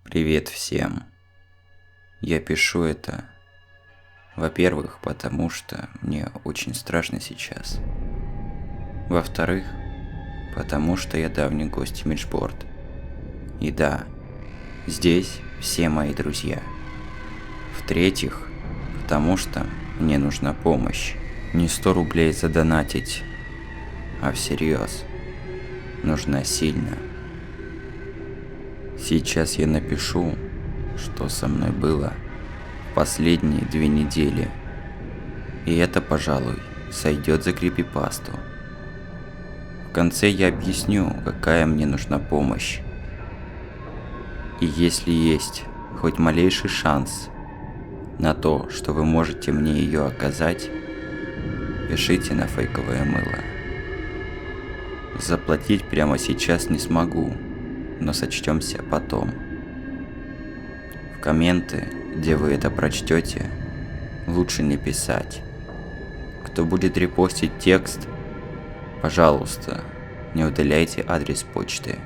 Привет всем. Я пишу это, во-первых, потому что мне очень страшно сейчас. Во-вторых, потому что я давний гость Имиджборд. И да, здесь все мои друзья. В-третьих, потому что мне нужна помощь. Не 100 рублей задонатить, а всерьез. Нужна сильно. Сейчас я напишу, что со мной было в последние 2 недели. И это, пожалуй, сойдет за крипипасту. В конце я объясню, какая мне нужна помощь. И если есть хоть малейший шанс на то, что вы можете мне ее оказать, пишите на фейковое мыло. Заплатить прямо сейчас не смогу, но сочтемся потом. В комменты, где вы это прочтете, лучше не писать. Кто будет репостить текст, пожалуйста, не удаляйте адрес почты.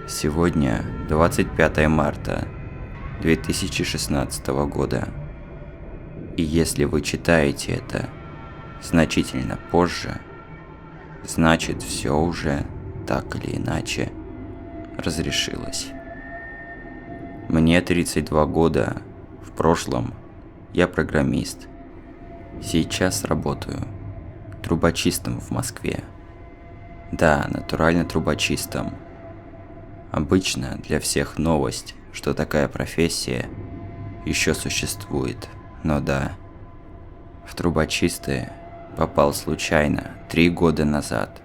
Сегодня 25 марта 2016 года. И если вы читаете это значительно позже, значит все уже так или иначе разрешилось. Мне 32 года, в прошлом я программист. Сейчас работаю трубочистом в Москве. Да, натурально трубочистом. Обычно для всех новость, что такая профессия еще существует. Но да, в трубочисты попал случайно 3 года назад,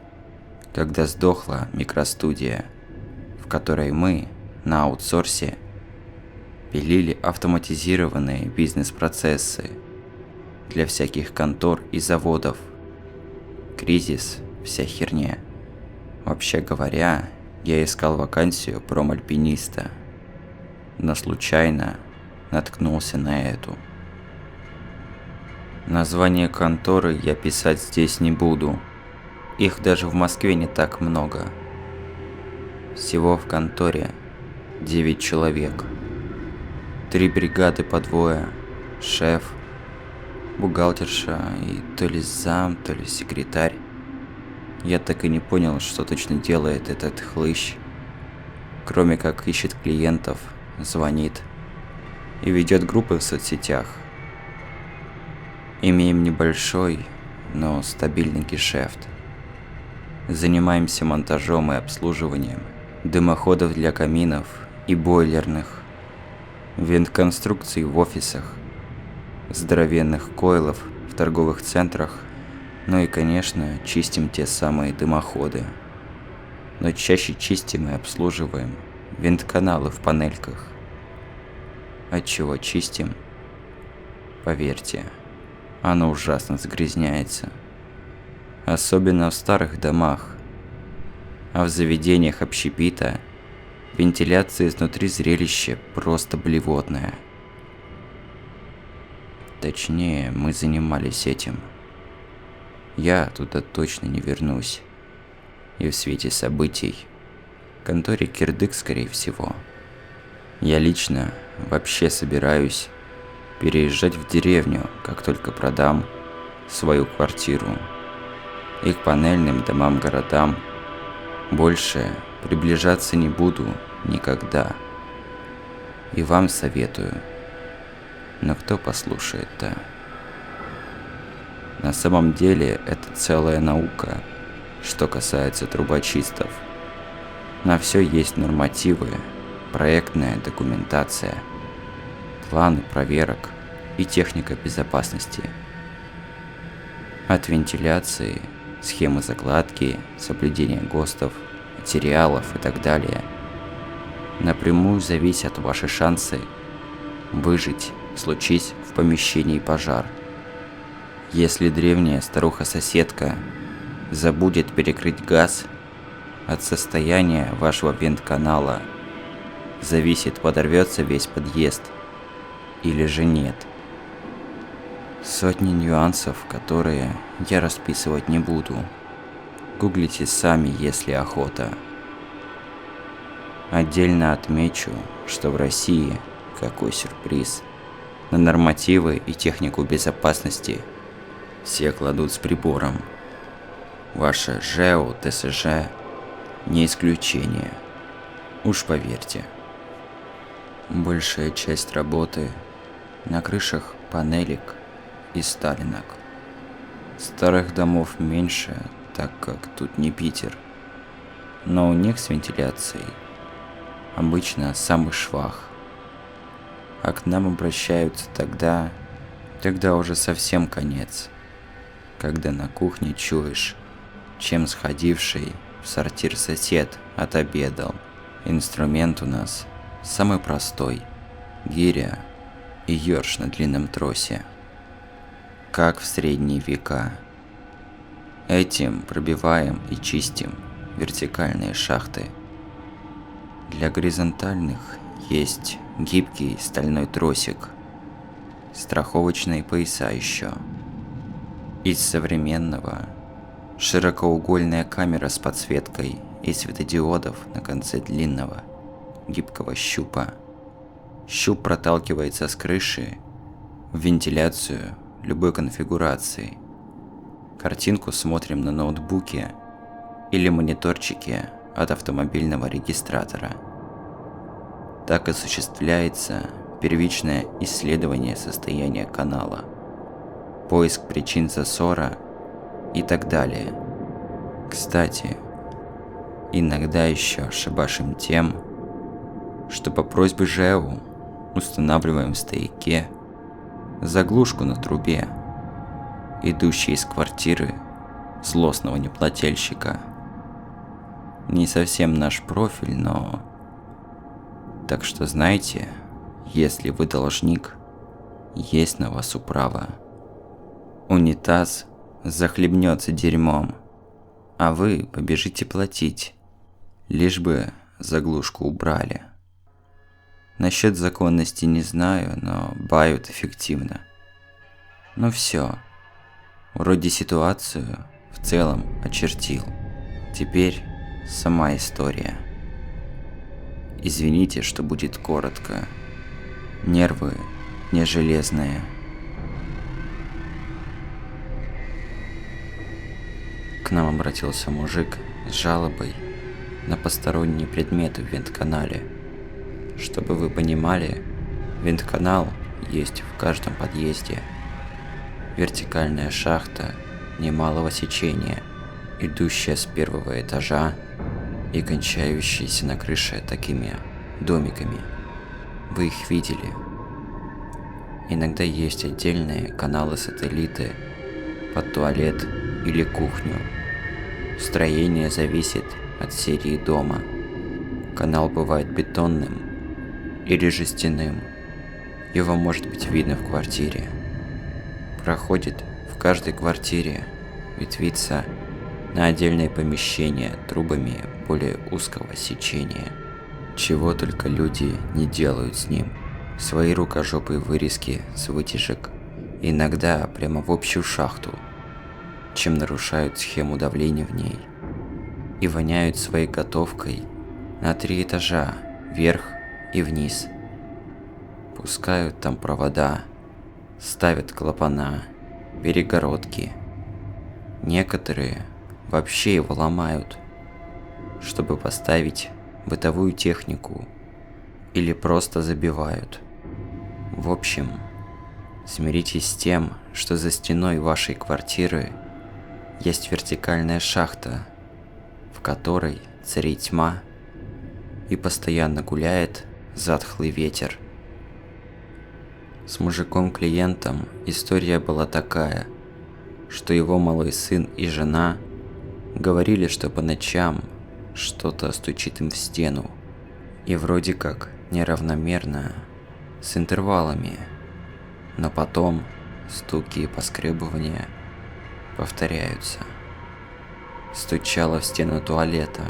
когда сдохла микростудия, в которой мы на аутсорсе пилили автоматизированные бизнес-процессы для всяких контор и заводов. Кризис, вся херня. Вообще говоря, я искал вакансию промальпиниста, но случайно наткнулся на эту. Название конторы я писать здесь не буду. Их даже в Москве не так много. Всего в конторе 9 человек. 3 бригады по 2, шеф, бухгалтерша и то ли зам, то ли секретарь. Я так и не понял, что точно делает этот хлыщ. Кроме как ищет клиентов, звонит и ведет группы в соцсетях. Имеем небольшой, но стабильный гешефт. Занимаемся монтажом и обслуживанием дымоходов для каминов и бойлерных, вент-конструкций в офисах, здоровенных койлов в торговых центрах, ну и, конечно, чистим те самые дымоходы. Но чаще чистим и обслуживаем вент-каналы в панельках. От чего чистим? Поверьте, оно ужасно загрязняется. Особенно в старых домах. А в заведениях общепита вентиляция изнутри зрелище просто блевотное. Точнее, мы занимались этим. Я туда точно не вернусь. И в свете событий конторе кирдык, скорее всего. Я лично вообще собираюсь переезжать в деревню, как только продам свою квартиру. И к панельным домам-городам больше приближаться не буду никогда. И вам советую. Но кто послушает-то? На самом деле это целая наука, что касается трубочистов. На все есть нормативы, проектная документация, планы проверок и техника безопасности. От вентиляции, схемы закладки, соблюдения ГОСТов, материалов и так далее напрямую зависят ваши шансы выжить, случись в помещении пожар. Если древняя старуха-соседка забудет перекрыть газ, от состояния вашего вент-канала зависит, подорвется весь подъезд или же нет. Сотни нюансов, которые я расписывать не буду. Гуглите сами, если охота. Отдельно отмечу, что в России, какой сюрприз, на нормативы и технику безопасности все кладут с прибором. Ваше ЖЭО, ТСЖ не исключение. Уж поверьте. Большая часть работы на крышах панелек и сталинок. Старых домов меньше, так как тут не Питер. Но у них с вентиляцией обычно самый швах. А к нам обращаются тогда, когда уже совсем конец. Когда на кухне чуешь, чем сходивший в сортир сосед отобедал. Инструмент у нас самый простой – гиря и ёрш на длинном тросе. Как в средние века. Этим пробиваем и чистим вертикальные шахты. Для горизонтальных есть гибкий стальной тросик, страховочные пояса еще. Из современного широкоугольная камера с подсветкой и светодиодов на конце длинного гибкого щупа. Щуп проталкивается с крыши в вентиляцию любой конфигурации. Картинку смотрим на ноутбуке или мониторчике от автомобильного регистратора. Так осуществляется первичное исследование состояния канала, поиск причин засора и так далее. Кстати, иногда еще шабашим тем, что по просьбе ЖЭУ устанавливаем в стояке заглушку на трубе, идущей из квартиры злостного неплательщика. Не совсем наш профиль, но... Так что знайте, если вы должник, есть на вас управа. Унитаз захлебнется дерьмом, а вы побежите платить, лишь бы заглушку убрали. Насчет законности не знаю, но бают эффективно. Ну все, вроде ситуацию в целом очертил. Теперь сама история. Извините, что будет коротко. Нервы не железные. К нам обратился мужик с жалобой на посторонние предметы в вентканале. Чтобы вы понимали, вентканал есть в каждом подъезде. Вертикальная шахта немалого сечения, идущая с первого этажа и кончающаяся на крыше такими домиками. Вы их видели? Иногда есть отдельные каналы-сателлиты под туалет или кухню. Строение зависит от серии дома. Канал бывает бетонным или жестяным. Его может быть видно в квартире. Проходит в каждой квартире, ветвится на отдельные помещения трубами более узкого сечения. Чего только люди не делают с ним. Свои рукожопые вырезки с вытяжек, иногда прямо в общую шахту, чем нарушают схему давления в ней. И воняют своей готовкой на 3 этажа, вверх и вниз. Пускают там провода, ставят клапана, перегородки. Некоторые вообще его ломают, чтобы поставить бытовую технику, или просто забивают. В общем, смиритесь с тем, что за стеной вашей квартиры есть вертикальная шахта, в которой царит тьма и постоянно гуляет затхлый ветер. С мужиком-клиентом история была такая, что его малый сын и жена говорили, что по ночам что-то стучит им в стену, и вроде как неравномерно, с интервалами, но потом стуки и поскребывания повторяются. Стучало в стену туалета.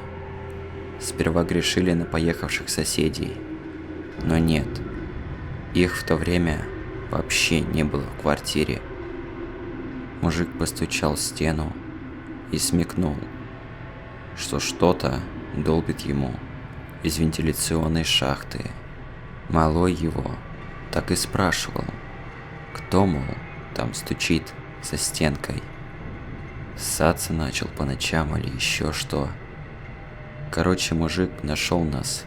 Сперва грешили на поехавших соседей, но нет, их в то время вообще не было в квартире. Мужик постучал в стену и смекнул, что что-то долбит ему из вентиляционной шахты. Малой его так и спрашивал, кто, мол, там стучит за стенкой. Ссаться начал по ночам или еще что. Короче, мужик нашел нас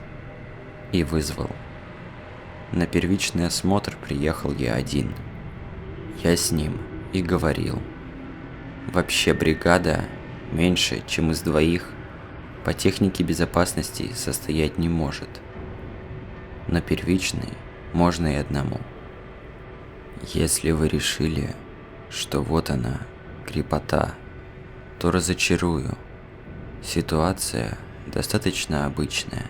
и вызвал. На первичный осмотр приехал я один. Я с ним и говорил. Вообще бригада меньше, чем из двоих, по технике безопасности состоять не может. Но первичный можно и одному. Если вы решили, что вот она, крепота, то разочарую. Ситуация достаточно обычная.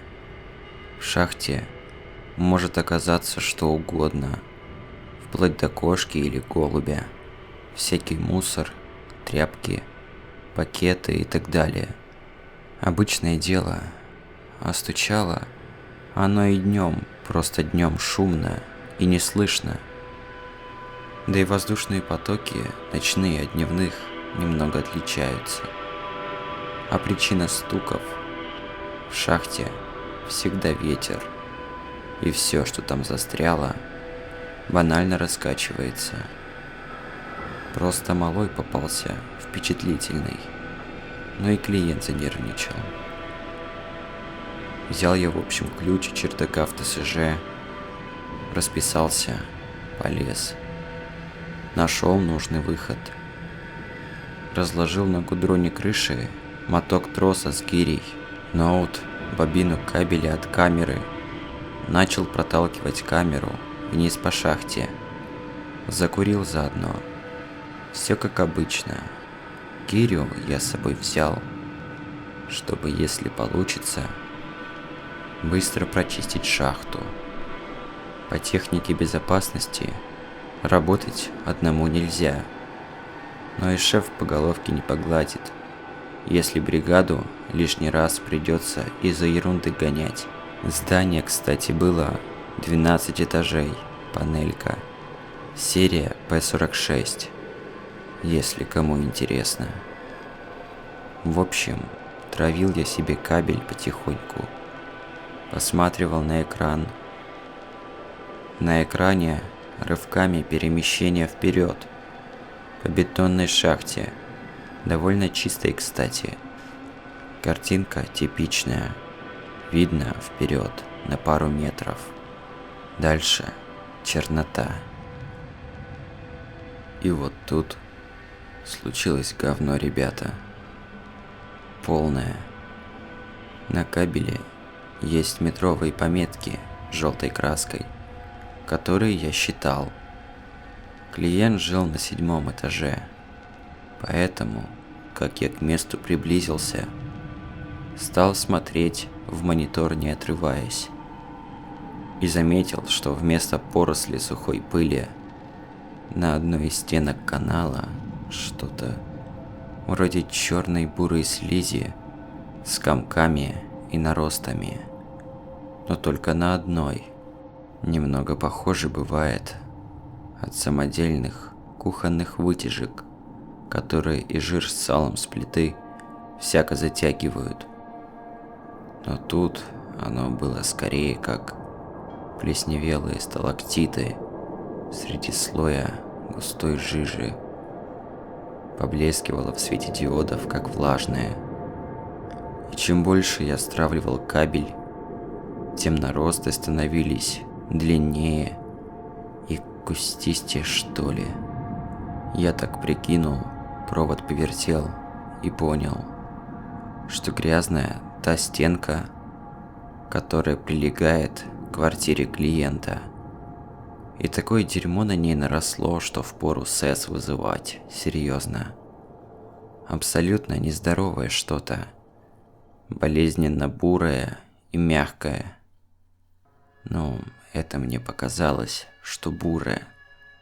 В шахте может оказаться что угодно, вплоть до кошки или голубя, всякий мусор, тряпки, пакеты и так далее. Обычное дело, а стучало оно и днем, просто днем шумно и не слышно. Да и воздушные потоки, ночные от дневных, немного отличаются. А причина стуков: в шахте всегда ветер, и все, что там застряло, банально раскачивается. Просто малой попался впечатлительный, но и клиент занервничал. Взял я, в общем, ключ от чердака в ТСЖ, расписался, полез. Нашел нужный выход. Разложил на гудроне крыши моток троса с гирей, ноут, бобину кабеля от камеры. Начал проталкивать камеру вниз по шахте. Закурил заодно. Все как обычно. Гирю я с собой взял, чтобы, если получится, быстро прочистить шахту. По технике безопасности работать одному нельзя, но и шеф по головке не погладит, если бригаду лишний раз придется из-за ерунды гонять. Здание, кстати, было 12 этажей, панелька, серия P46, если кому интересно. В общем, травил я себе кабель потихоньку, посматривал на экран. На экране рывками перемещения вперед по бетонной шахте, довольно чистой, кстати. Картинка типичная, видно вперед на пару метров. Дальше чернота. И вот тут случилось говно, ребята. Полное. На кабеле есть метровые пометки желтой краской, которые я считал. Клиент жил на 7 этаже, поэтому, как я к месту приблизился, стал смотреть в монитор, не отрываясь, и заметил, что вместо поросли сухой пыли на одной из стенок канала что-то вроде черной бурой слизи с комками и наростами, но только на одной. Немного похоже бывает от самодельных кухонных вытяжек, которые и жир с салом с плиты всяко затягивают. Но тут оно было скорее как плесневелые сталактиты среди слоя густой жижи. Поблескивало в свете диодов, как влажное. И чем больше я стравливал кабель, тем наросты становились длиннее и кустистее, что ли. Я так прикинул, провод повертел и понял, что грязная та стенка, которая прилегает к квартире клиента. И такое дерьмо на ней наросло, что впору СЭС вызывать, серьезно. Абсолютно нездоровое что-то, болезненно бурое и мягкое. Ну, это мне показалось, что бурое.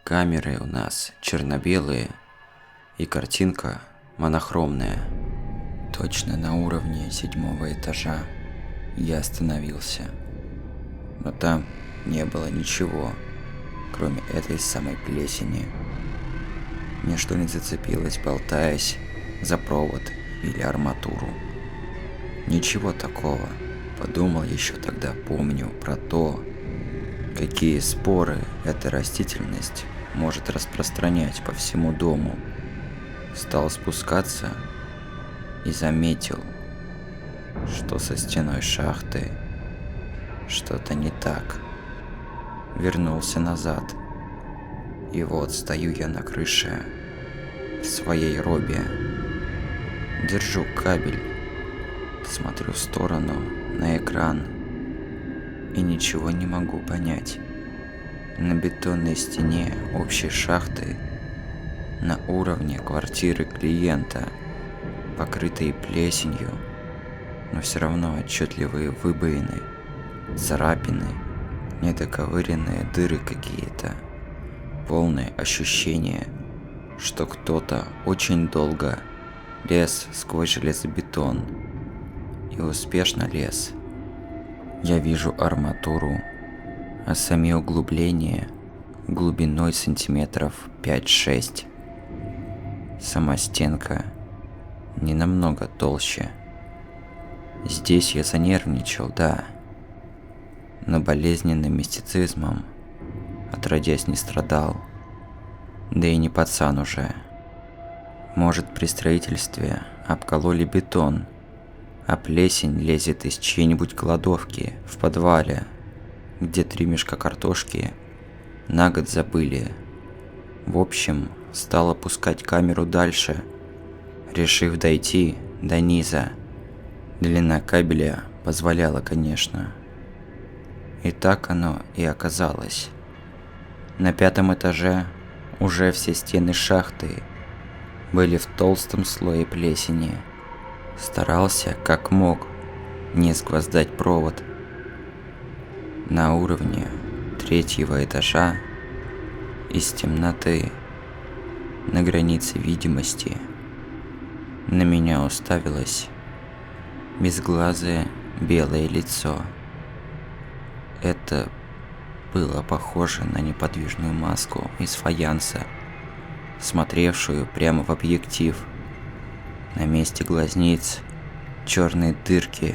Камеры у нас черно-белые, и картинка монохромная. Точно на уровне 7 этажа я остановился. Но там не было ничего, кроме этой самой плесени. Ничто не зацепилось, болтаясь за провод или арматуру. Ничего такого. Подумал еще тогда, помню, про то, какие споры эта растительность может распространять по всему дому. Стал спускаться и заметил, что со стеной шахты что-то не так. Вернулся назад. И вот стою я на крыше в своей робе. Держу кабель. Смотрю в сторону, на экран. И ничего не могу понять. На бетонной стене общей шахты, на уровне квартиры клиента, покрытые плесенью, но все равно отчетливые выбоины, царапины, недоковыренные дыры какие-то. Полное ощущение, что кто-то очень долго лез сквозь железобетон и успешно лез. Я вижу арматуру, а сами углубления глубиной сантиметров 5-6. Сама стенка не намного толще. Здесь я занервничал, да, но болезненным мистицизмом отродясь не страдал, да и не пацан уже. Может, при строительстве обкололи бетон, а плесень лезет из чьей-нибудь кладовки в подвале, где 3 мешка картошки на год забыли. В общем, стал опускать камеру дальше, решив дойти до низа. Длина кабеля позволяла, конечно. И так оно и оказалось. На 5-м этаже уже все стены шахты были в толстом слое плесени. Старался, как мог, не сгвоздать провод. На уровне 3-го этажа из темноты, на границе видимости, на меня уставилось безглазое белое лицо. Это было похоже на неподвижную маску из фаянса, смотревшую прямо в объектив. На месте глазниц черные дырки,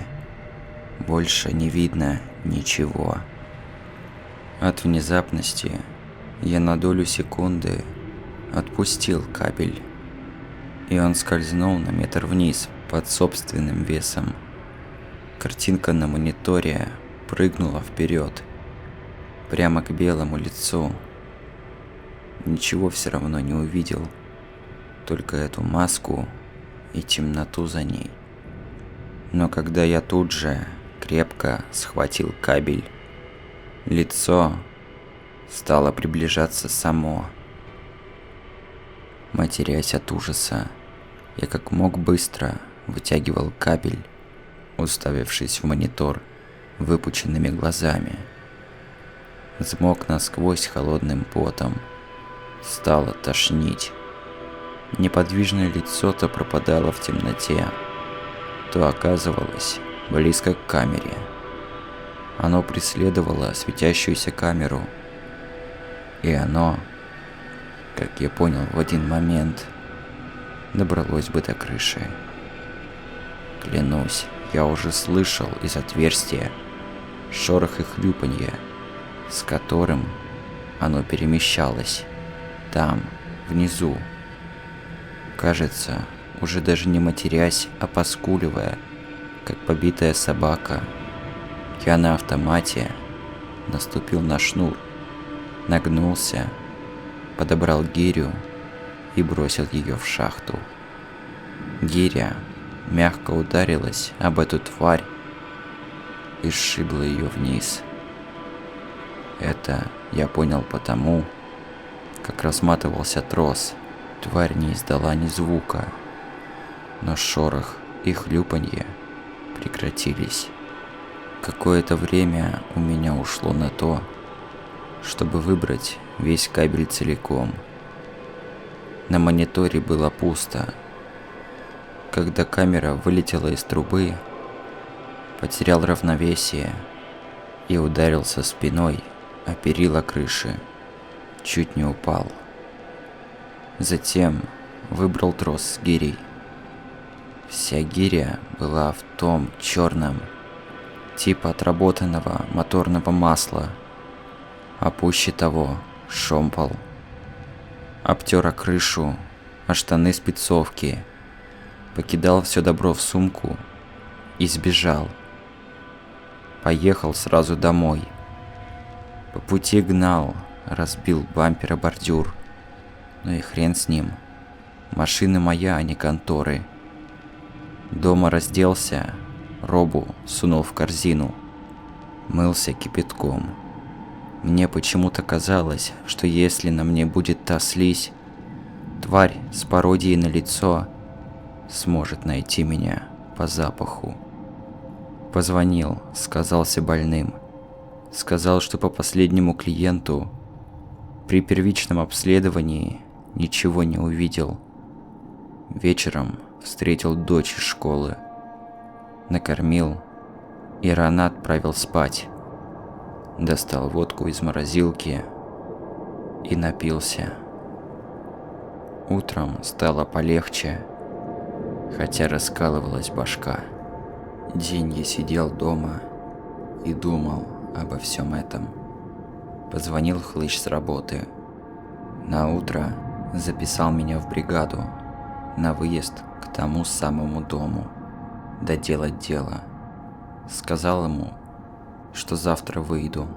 больше не видно ничего. От внезапности я на долю секунды отпустил кабель, и он скользнул на метр вниз под собственным весом. Картинка на мониторе прыгнула вперед, прямо к белому лицу. Ничего все равно не увидел, только эту маску и темноту за ней. Но когда я тут же крепко схватил кабель, лицо стало приближаться само. Матерясь от ужаса, я как мог быстро вытягивал кабель, уставившись в монитор выпученными глазами. Взмок насквозь холодным потом. Стало тошнить. Неподвижное лицо то пропадало в темноте, то оказывалось близко к камере. Оно преследовало светящуюся камеру. И оно, как я понял в один момент, добралось бы до крыши. Клянусь, я уже слышал из отверстия шорох и хлюпанье, с которым оно перемещалось там, внизу. Кажется, уже даже не матерясь, а поскуливая, как побитая собака, я на автомате наступил на шнур, нагнулся, подобрал гирю и бросил ее в шахту. Гиря мягко ударилась об эту тварь и сшибла ее вниз. Это я понял потому, как разматывался трос. Тварь не издала ни звука, но шорох и хлюпанье прекратились. Какое-то время у меня ушло на то, чтобы выбрать весь кабель целиком. На мониторе было пусто. Когда камера вылетела из трубы, потерял равновесие и ударился спиной о перила крыши. Чуть не упал. Затем выбрал трос с гирей. Вся гиря была в том черном, типа отработанного моторного масла, а пуще того шомпол. Обтер о крышу, о штаны спецовки, покидал все добро в сумку и сбежал. Поехал сразу домой. По пути гнал, разбил бампер о бордюр. Ну и хрен с ним. Машина моя, а не конторы. Дома разделся, робу сунул в корзину. Мылся кипятком. Мне почему-то казалось, что если на мне будет та слизь, тварь с пародией на лицо сможет найти меня по запаху. Позвонил, сказался больным. Сказал, что по последнему клиенту при первичном обследовании ничего не увидел. Вечером встретил дочь из школы. Накормил и рано отправил спать. Достал водку из морозилки и напился. Утром стало полегче, хотя раскалывалась башка. День я сидел дома и думал обо всем этом. Позвонил хлыщ с работы. На утро записал меня в бригаду на выезд к тому самому дому, доделать дело. Сказал ему, что завтра выйду.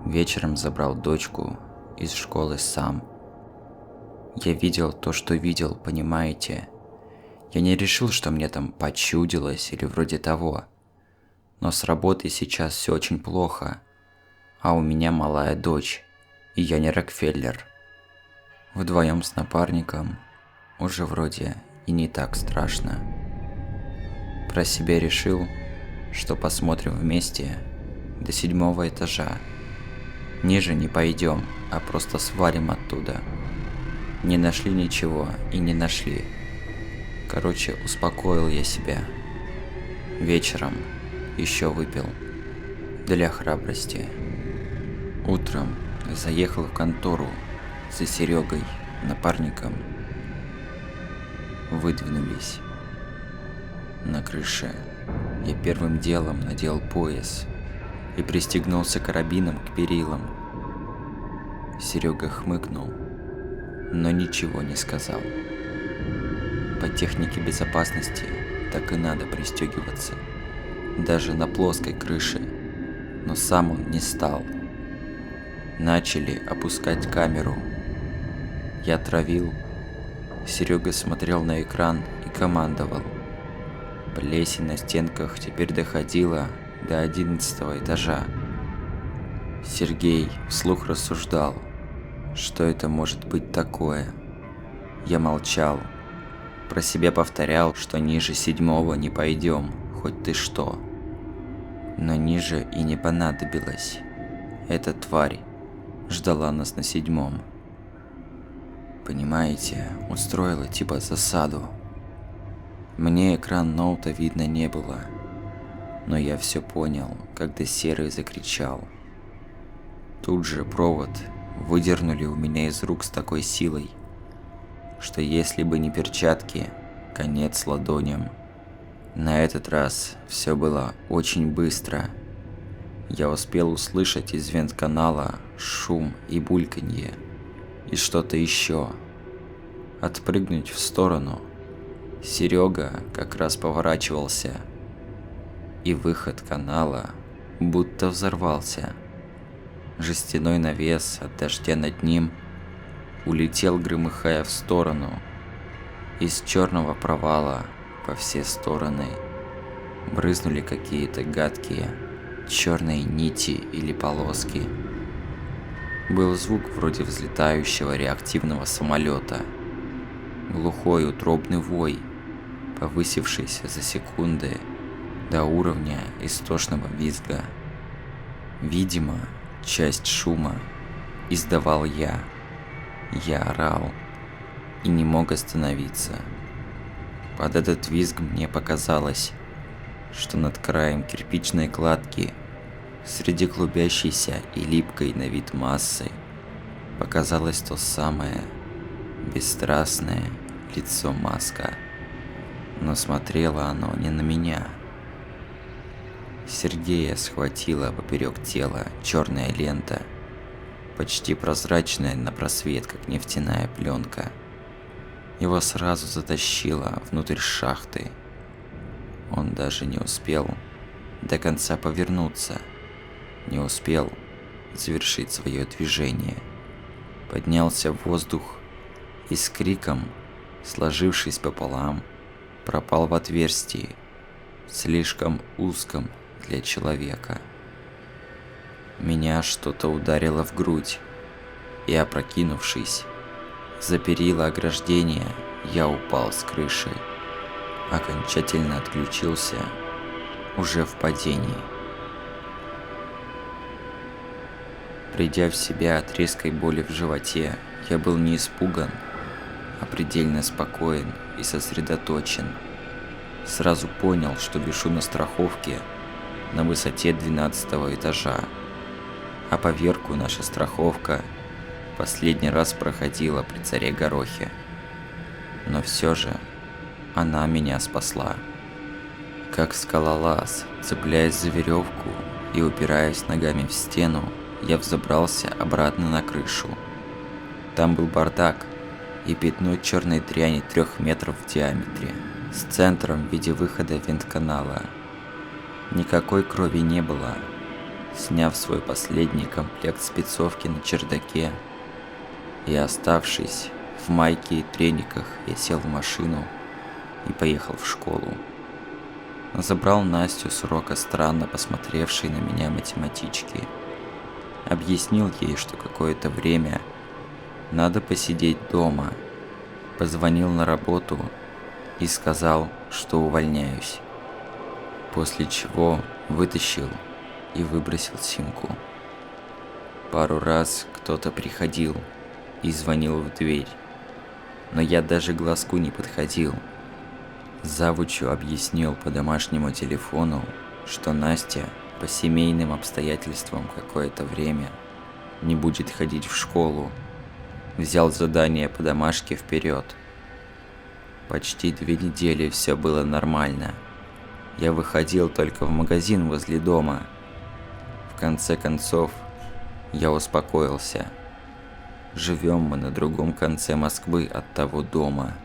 Вечером забрал дочку из школы сам. Я видел то, что видел, понимаете? Я не решил, что мне там почудилось или вроде того. Но с работой сейчас все очень плохо, а у меня малая дочь, и я не Рокфеллер. Вдвоем с напарником уже вроде и не так страшно. Про себя решил, что посмотрим вместе до 7 этажа. Ниже не пойдем, а просто свалим оттуда. Не нашли ничего и не нашли. Короче, успокоил я себя. Вечером еще выпил для храбрости. Утром заехал в контору за Серегой, напарником. Выдвинулись. На крыше я первым делом надел пояс и пристегнулся карабином к перилам. Серега хмыкнул, но ничего не сказал. По технике безопасности так и надо пристегиваться, даже на плоской крыше, но сам он не стал. Начали опускать камеру. Я травил, Серега смотрел на экран и командовал. Плесень на стенках теперь доходила до 11 этажа. Сергей вслух рассуждал, что это может быть такое. Я молчал. Про себя повторял, что ниже 7 не пойдем, хоть ты что. Но ниже и не понадобилось. Эта тварь ждала нас на 7. Понимаете, устроила типа засаду. Мне экран ноута видно не было, но я все понял, когда Серый закричал. Тут же провод выдернули у меня из рук с такой силой, что если бы не перчатки, конец ладоням. На этот раз все было очень быстро. Я успел услышать из вентканала шум и бульканье, и что-то еще. Отпрыгнуть в сторону. Серега как раз поворачивался, и выход канала будто взорвался. Жестяной навес от дождя над ним улетел, громыхая в сторону. Из черного провала по все стороны брызнули какие-то гадкие черные нити или полоски. Был звук вроде взлетающего реактивного самолета. Глухой утробный вой, повысившийся за секунды до уровня истошного визга. Видимо, часть шума издавал я. Я орал и не мог остановиться. Под этот визг мне показалось, что над краем кирпичной кладки, среди клубящейся и липкой на вид массы, показалось то самое бесстрастное лицо Маска. Но смотрело оно не на меня. Сергея схватила поперек тела черная лента, почти прозрачная на просвет, как нефтяная пленка. Его сразу затащило внутрь шахты. Он даже не успел до конца повернуться, не успел завершить свое движение. Поднялся в воздух и с криком, сложившись пополам, пропал в отверстии, слишком узком для человека. Меня что-то ударило в грудь, и, опрокинувшись за перила ограждения, я упал с крыши, окончательно отключился уже в падении. Придя в себя от резкой боли в животе, я был не испуган, а предельно спокоен и сосредоточен. Сразу понял, что вишу на страховке на высоте 12 этажа, а поверку наша страховка последний раз проходила при царе Горохе. Но все же она меня спасла. Как скалолаз, цепляясь за веревку и упираясь ногами в стену, я взобрался обратно на крышу. Там был бардак и пятно черной дряни 3 метров в диаметре, с центром в виде выхода вентканала. Никакой крови не было. Сняв свой последний комплект спецовки на чердаке и оставшись в майке и трениках, я сел в машину и поехал в школу. Забрал Настю с урока странно посмотревшей на меня математички. Объяснил ей, что какое-то время надо посидеть дома. Позвонил на работу и сказал, что увольняюсь. После чего вытащил и выбросил симку. Пару раз кто-то приходил и звонил в дверь, но я даже к глазку не подходил. Завучу объяснил по домашнему телефону, что Настя по семейным обстоятельствам какое-то время не будет ходить в школу. Взял задание по домашке вперед. Почти 2 недели все было нормально. Я выходил только в магазин возле дома. В конце концов, я успокоился. Живем мы на другом конце Москвы от того дома.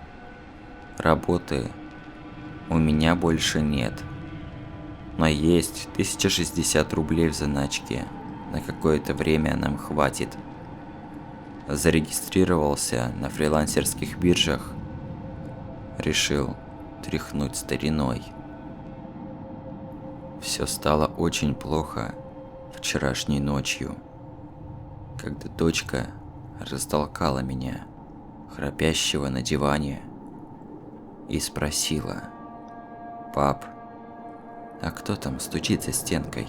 Работы у меня больше нет. Но есть 1060 рублей в заначке. На какое-то время нам хватит. Зарегистрировался на фрилансерских биржах. Решил тряхнуть стариной. Все стало очень плохо вчерашней ночью, когда дочка растолкала меня, храпящего на диване, и спросила: «Пап, а кто там стучит за стенкой?»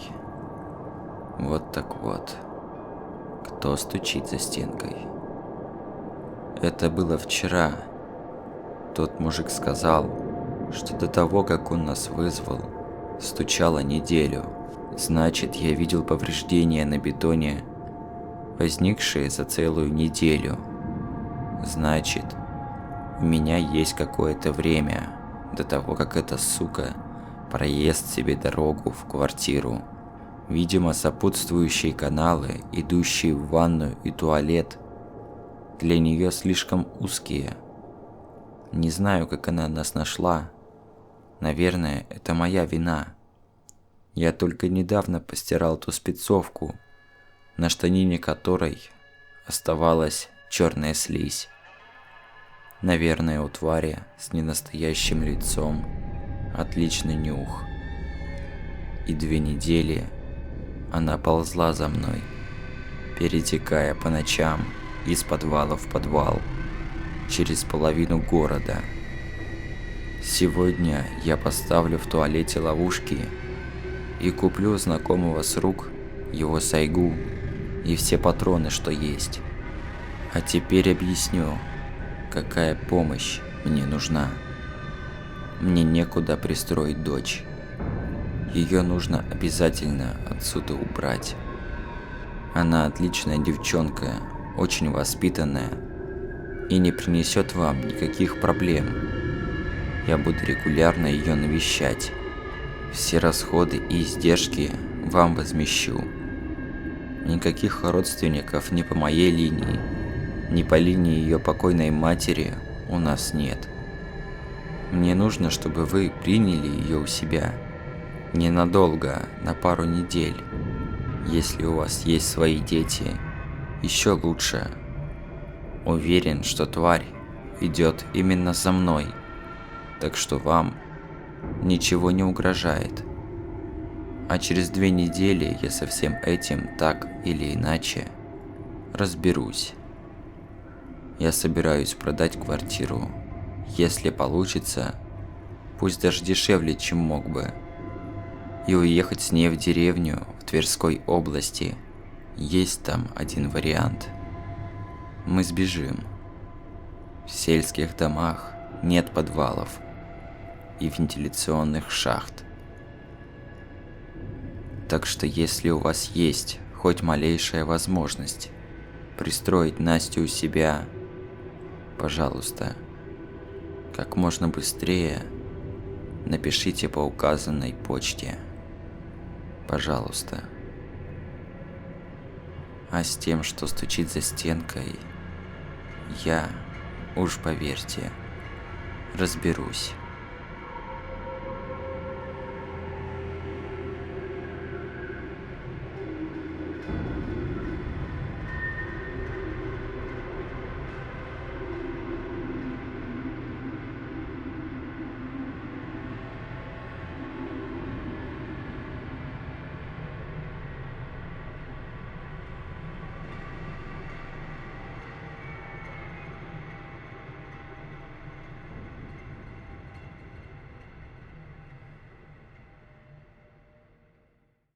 Вот так вот, кто стучит за стенкой? Это было вчера. Тот мужик сказал, что до того, как он нас вызвал, стучало неделю. Значит, я видел повреждения на бетоне, возникшие за целую неделю. Значит, у меня есть какое-то время до того, как эта сука проест себе дорогу в квартиру. Видимо, сопутствующие каналы, идущие в ванную и туалет, для нее слишком узкие. Не знаю, как она нас нашла. Наверное, это моя вина. Я только недавно постирал ту спецовку, на штанине которой оставалась черная слизь. Наверное, у твари с ненастоящим лицом отличный нюх. И 2 недели она ползла за мной, перетекая по ночам из подвала в подвал, через половину города. Сегодня я поставлю в туалете ловушки и куплю знакомого с рук его сайгу и все патроны, что есть. А теперь объясню, какая помощь мне нужна. Мне некуда пристроить дочь. Ее нужно обязательно отсюда убрать. Она отличная девчонка, очень воспитанная и не принесет вам никаких проблем. Я буду регулярно ее навещать. Все расходы и издержки вам возмещу. Никаких родственников ни по моей линии, ни по линии ее покойной матери у нас нет. Мне нужно, чтобы вы приняли ее у себя. Ненадолго, на пару недель. Если у вас есть свои дети, еще лучше. Уверен, что тварь идет именно за мной, так что вам ничего не угрожает. А через 2 недели я со всем этим так или иначе разберусь. Я собираюсь продать квартиру. Если получится, пусть даже дешевле, чем мог бы, и уехать с ней в деревню в Тверской области. Есть там один вариант. Мы сбежим. В сельских домах нет подвалов и вентиляционных шахт. Так что если у вас есть хоть малейшая возможность пристроить Настю у себя, пожалуйста, как можно быстрее напишите по указанной почте. Пожалуйста. А с тем, что стучит за стенкой, я, уж поверьте, разберусь.